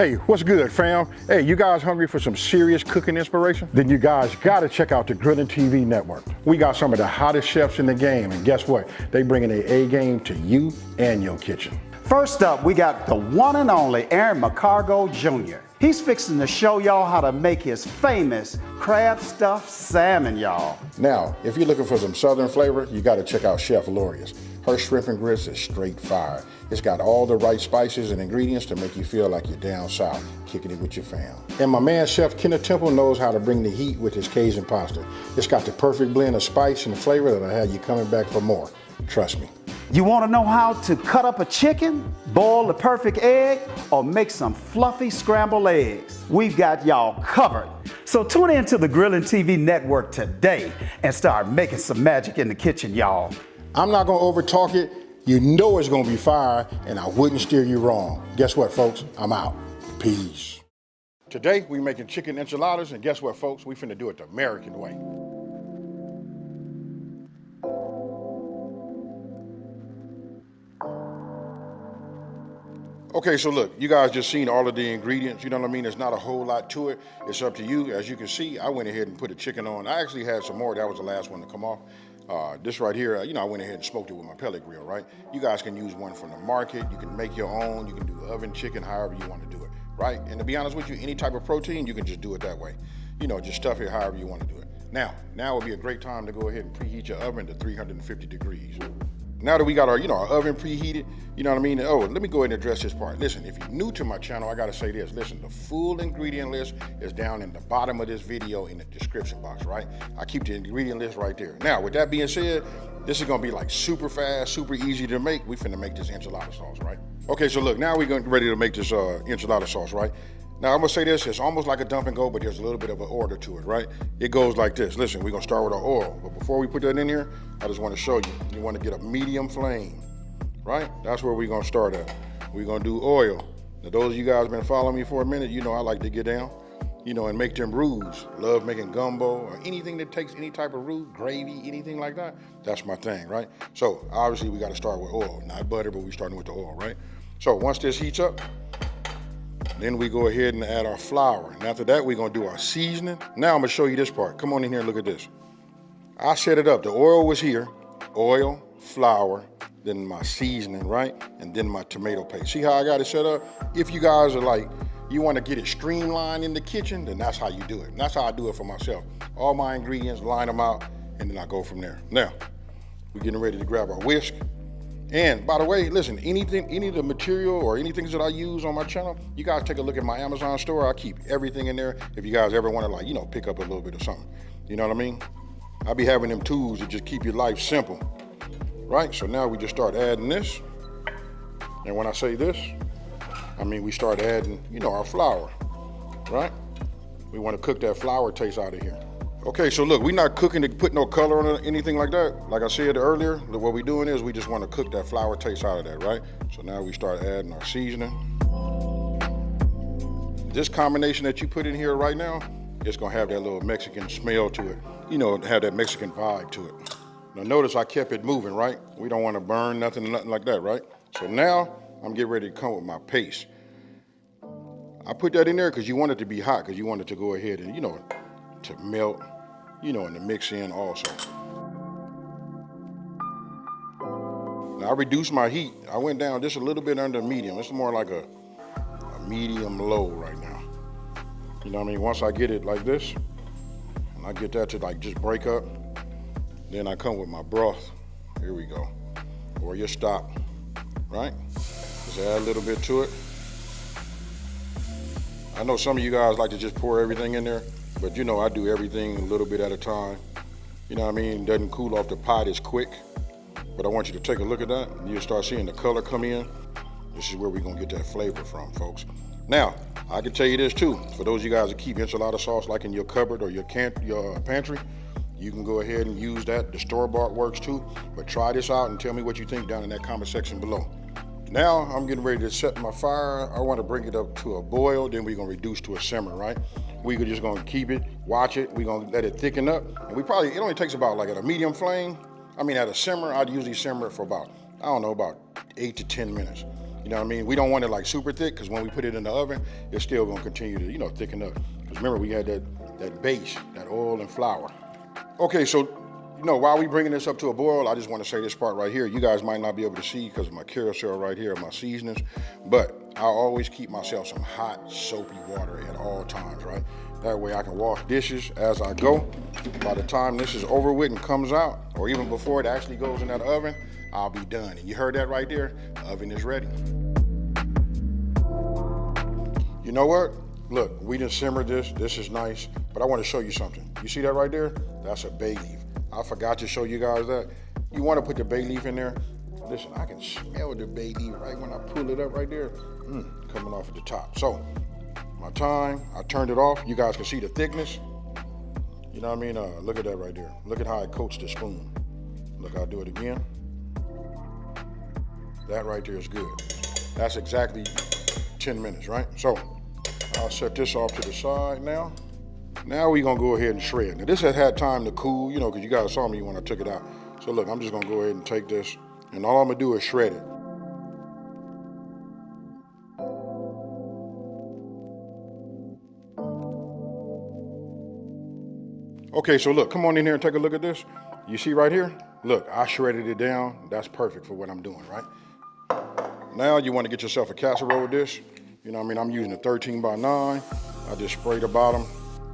Hey, what's good, fam? Hey, you guys hungry for some serious cooking inspiration? Then you guys gotta check out the Grilling TV network. We got some of the hottest chefs in the game, and guess what? They bringing their A game to you and your kitchen. First up, we got the one and only Aaron McCargo Jr. He's fixing to show y'all how to make his famous crab stuffed salmon, y'all. Now, if you're looking for some southern flavor, you gotta check out Chef Loria's. Her shrimp and grits is straight fire. It's got all the right spices and ingredients to make you feel like you're down south, kicking it with your fam. And my man Chef Kenneth Temple knows how to bring the heat with his Cajun pasta. It's got the perfect blend of spice and flavor that'll have you coming back for more. Trust me. You want to know how to cut up a chicken, boil the perfect egg, or make some fluffy scrambled eggs? We've got y'all covered. So tune in to the Grilling TV network today and start making some magic in the kitchen, y'all. I'm not gonna overtalk it. You know it's gonna be fire, and I wouldn't steer you wrong. Guess what, folks? I'm out. Peace. Today, we making chicken enchiladas, and guess what, folks? We finna do it the American way. Okay, so look, you guys just seen all of the ingredients, you know what I mean? There's not a whole lot to it. It's up to you. As you can see, I went ahead and put the chicken on. I actually had some more. That was the last one to come off. This right here, I went ahead and smoked it with my pellet grill, right? You guys can use one from the market. You can make your own. You can do oven chicken, however you want to do it, right? And to be honest with you, any type of protein, you can just do it that way. Just stuff it however you want to do it. Now would be a great time to go ahead and preheat your oven to 350 degrees. Now that we got our, our oven preheated, you know what I mean? Oh, let me go ahead and address this part. Listen, if you're new to my channel, I gotta say this. Listen, the full ingredient list is down in the bottom of this video in the description box, right? I keep the ingredient list right there. Now, with that being said, this is gonna be like super fast, super easy to make. We finna make this enchilada sauce, right? Okay, so look, now we're gonna ready to make this enchilada sauce, right? Now I'm gonna say this, it's almost like a dump and go, but there's a little bit of an order to it, right? It goes like this. Listen, we're gonna start with our oil, but before we put that in here, I just wanna show you. You wanna get a medium flame, right? That's where we're gonna start at. We're gonna do oil. Now those of you guys been following me for a minute, I like to get down, and make them roux. Love making gumbo or anything that takes any type of roux, gravy, anything like that. That's my thing, right? So obviously we gotta start with oil, not butter, but we're starting with the oil, right? So once this heats up, then we go ahead and add our flour. And after that, we're gonna do our seasoning. Now I'm gonna show you this part. Come on in here and look at this. I set it up. The oil was here. Oil, flour, then my seasoning, right? And then my tomato paste. See how I got it set up? If you guys are like, you wanna get it streamlined in the kitchen, then that's how you do it. And that's how I do it for myself. All my ingredients, line them out, and then I go from there. Now, we're getting ready to grab our whisk. And by the way, listen, any of the material or anything that I use on my channel, you guys take a look at my Amazon store. I keep everything in there if you guys ever want to pick up a little bit of something. You know what I mean? I be having them tools to just keep your life simple, right? So now we just start adding this. And when I say this, I mean we start adding, our flour, right? We want to cook that flour taste out of here. Okay, so look, we're not cooking to put no color on it, anything like that. Like I said earlier, what we're doing is we just want to cook that flour taste out of that, right? So now we start adding our seasoning. This combination that you put in here right now, it's gonna have that little Mexican smell to it. Have that Mexican vibe to it. Now notice I kept it moving, right? We don't want to burn nothing like that, right? So now I'm getting ready to come with my paste. I put that in there because you want it to be hot, because you want it to go ahead and, to melt, and to mix in also. Now I reduced my heat. I went down just a little bit under medium. It's more like a medium low right now. You know what I mean? Once I get it like this, and I get that to just break up, then I come with my broth. Here we go. Or your stock, right? Just add a little bit to it. I know some of you guys like to just pour everything in there, but I do everything a little bit at a time. You know what I mean? Doesn't cool off the pot as quick. But I want you to take a look at that, and you'll start seeing the color come in. This is where we're gonna get that flavor from, folks. Now, I can tell you this too. For those of you guys that keep enchilada sauce like in your cupboard or your pantry, you can go ahead and use that. The store-bought works too. But try this out and tell me what you think down in that comment section below. Now I'm getting ready to set my fire. I want to bring it up to a boil, then we're gonna reduce to a simmer, right? We're just gonna keep it, watch it. We're gonna let it thicken up. And it only takes about at a medium flame. At a simmer, I'd usually simmer it for about 8 to 10 minutes. You know what I mean? We don't want it like super thick because when we put it in the oven, it's still gonna continue to, you know, thicken up. Because remember, we had that base, that oil and flour. Okay, so, you know, while we bringing this up to a boil, I just want to say this part right here. You guys might not be able to see because of my carousel right here, my seasonings, but I always keep myself some hot, soapy water at all times, right? That way I can wash dishes as I go. By the time this is over with and comes out, or even before it actually goes in that oven, I'll be done. And you heard that right there? The oven is ready. You know what? Look, we just simmered this. This is nice, but I want to show you something. You see that right there? That's a bay leaf. I forgot to show you guys that. You want to put the bay leaf in there. Listen, I can smell the bay leaf right when I pull it up right there. Coming off at the top. So, my time, I turned it off. You guys can see the thickness. You know what I mean? Look at that right there. Look at how it coats the spoon. Look, I'll do it again. That right there is good. That's exactly 10 minutes, right? So, I'll set this off to the side now. Now we're gonna go ahead and shred. Now this has had time to cool, you know, because you guys saw me when I took it out. So look, I'm just gonna go ahead and take this, and all I'm gonna do is shred it. Okay, so look, come on in here and take a look at this. You see right here? Look, I shredded it down. That's perfect for what I'm doing, right? Now you want to get yourself a casserole dish. You know what I mean? I'm using a 13 by 9. I just spray the bottom.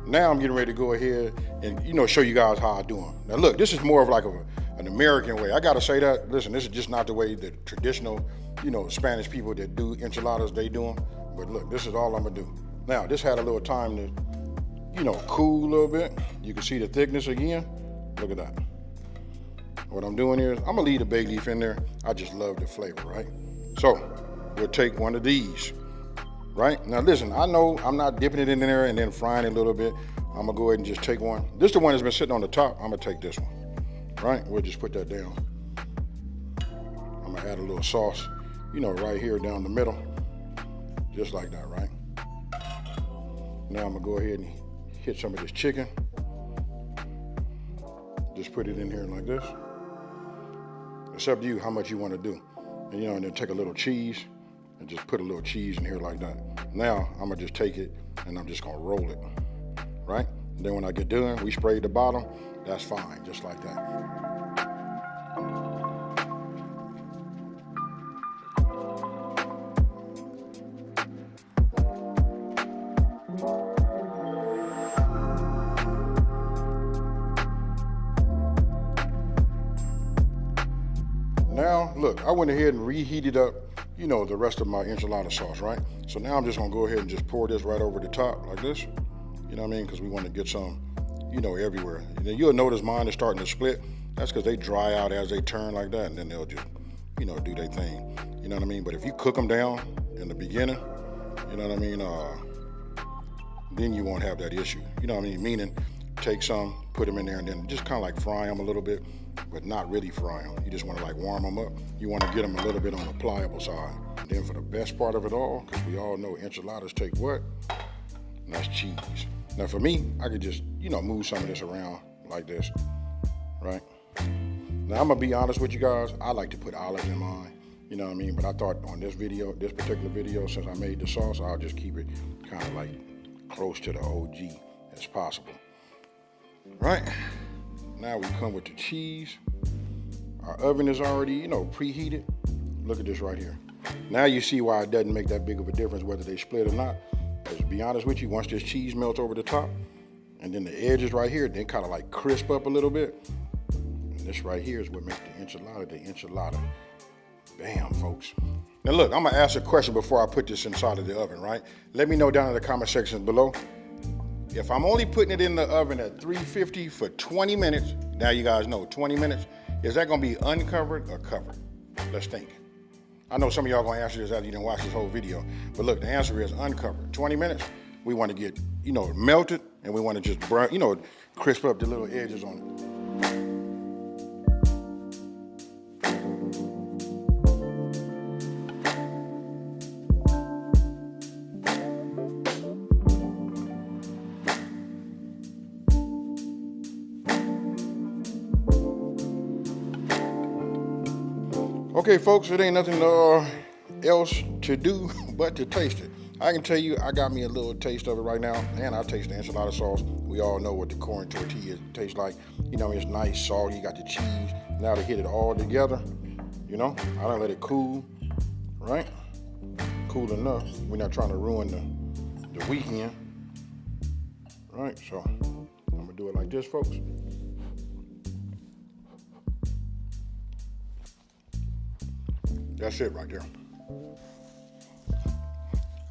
Now I'm getting ready to go ahead and, you know, show you guys how I do them. Now look, this is more of like an American way. I gotta say that, listen, this is just not the way the traditional, you know, Spanish people that do enchiladas, they do them. But look, this is all I'm gonna do. Now, this had a little time to, you know, cool a little bit. You can see the thickness again. Look at that. What I'm doing here is I'm gonna leave the bay leaf in there. I just love the flavor, right? So we'll take one of these. Right? Now listen, I know I'm not dipping it in there and then frying it a little bit. I'm gonna go ahead and just take one. This is the one that's been sitting on the top. I'm gonna take this one, right? We'll just put that down. I'm gonna add a little sauce, you know, right here down the middle. Just like that, right? Now I'm gonna go ahead and hit some of this chicken. Just put it in here like this. It's up to you how much you wanna do. And you know, and then take a little cheese and just put a little cheese in here like that. Now, I'm gonna just take it and I'm just gonna roll it, right? And then when I get done, we sprayed the bottom, that's fine, just like that. Now, look, I went ahead and reheated up, you know, the rest of my enchilada sauce, right? So now I'm just gonna go ahead and just pour this right over the top like this. You know what I mean? Because we want to get some, you know, everywhere. And then you'll notice mine is starting to split. That's because they dry out as they turn like that, and then they'll just, you know, do their thing. You know what I mean? But if you cook them down in the beginning, you know what I mean, then you won't have that issue. You know what I mean? Meaning, take some, put them in there, and then just kind of like fry them a little bit, but not really fry them. You just want to like warm them up. You want to get them a little bit on the pliable side. And then for the best part of it all, because we all know enchiladas take what? And that's cheese. Now for me, I could just, you know, move some of this around like this, right? Now I'm gonna be honest with you guys, I like to put olives in mine, you know what I mean? But I thought on this video, this particular video, since I made the sauce, I'll just keep it kind of like close to the OG as possible. Right? Now we come with the cheese. Our oven is already, you know, preheated. Look at this right here. Now you see why it doesn't make that big of a difference whether they split or not. Because to be honest with you, once this cheese melts over the top, and then the edges right here, they kind of like crisp up a little bit. And this right here is what makes the enchilada. Bam, folks. Now look, I'm gonna ask a question before I put this inside of the oven, right? Let me know down in the comment section below. If I'm only putting it in the oven at 350 for 20 minutes, now you guys know, 20 minutes, is that gonna be uncovered or covered? Let's think. I know some of y'all gonna answer this after you didn't watch this whole video, but look, the answer is uncovered. 20 minutes, we wanna get, you know, melted, and we wanna just brown, you know, crisp up the little edges on it. Okay, folks, it ain't nothing else to do but to taste it. I can tell you, I got me a little taste of it right now, and I taste the enchilada sauce. We all know what the corn tortilla tastes like. You know, it's nice, salty, you got the cheese. Now to hit it all together, you know, I don't let it cool, right? Cool enough. We're not trying to ruin the weekend, right? So I'm gonna do it like this, folks. That's it right there.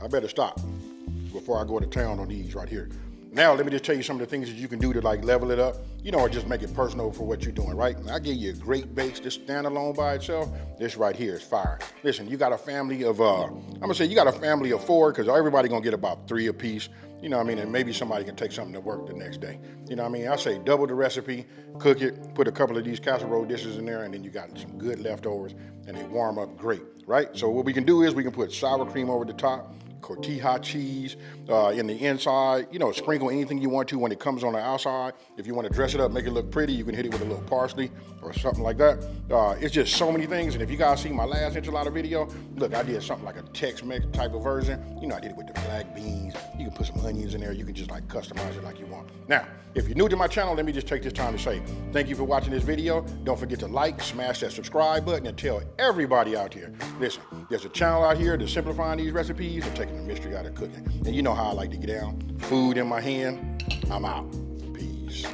I better stop before I go to town on these right here. Now, let me just tell you some of the things that you can do to like level it up, you know, or just make it personal for what you're doing, right? I gave you a great base to stand alone by itself. This right here is fire. Listen, you got a family of, I'm gonna say you got a family of 4, because everybody gonna get about 3 apiece, you know what I mean? And maybe somebody can take something to work the next day. You know what I mean? I say double the recipe, cook it, put a couple of these casserole dishes in there, and then you got some good leftovers, and they warm up great, right? So what we can do is we can put sour cream over the top, tortilla cheese in the inside, you know, sprinkle anything you want to when it comes on the outside. If you want to dress it up, make it look pretty, you can hit it with a little parsley or something like that. It's just so many things. And if you guys see my last enchilada video, look, I did something like a Tex-Mex type of version. You know, I did it with the black beans. You can put some onions in there. You can just like customize it like you want. Now, if you're new to my channel, let me just take this time to say thank you for watching this video. Don't forget to like, smash that subscribe button, and tell everybody out here, listen, there's a channel out here that's simplifying these recipes and taking the mystery out of cooking. And you know how I like to get down. Food in my hand, I'm out. Peace.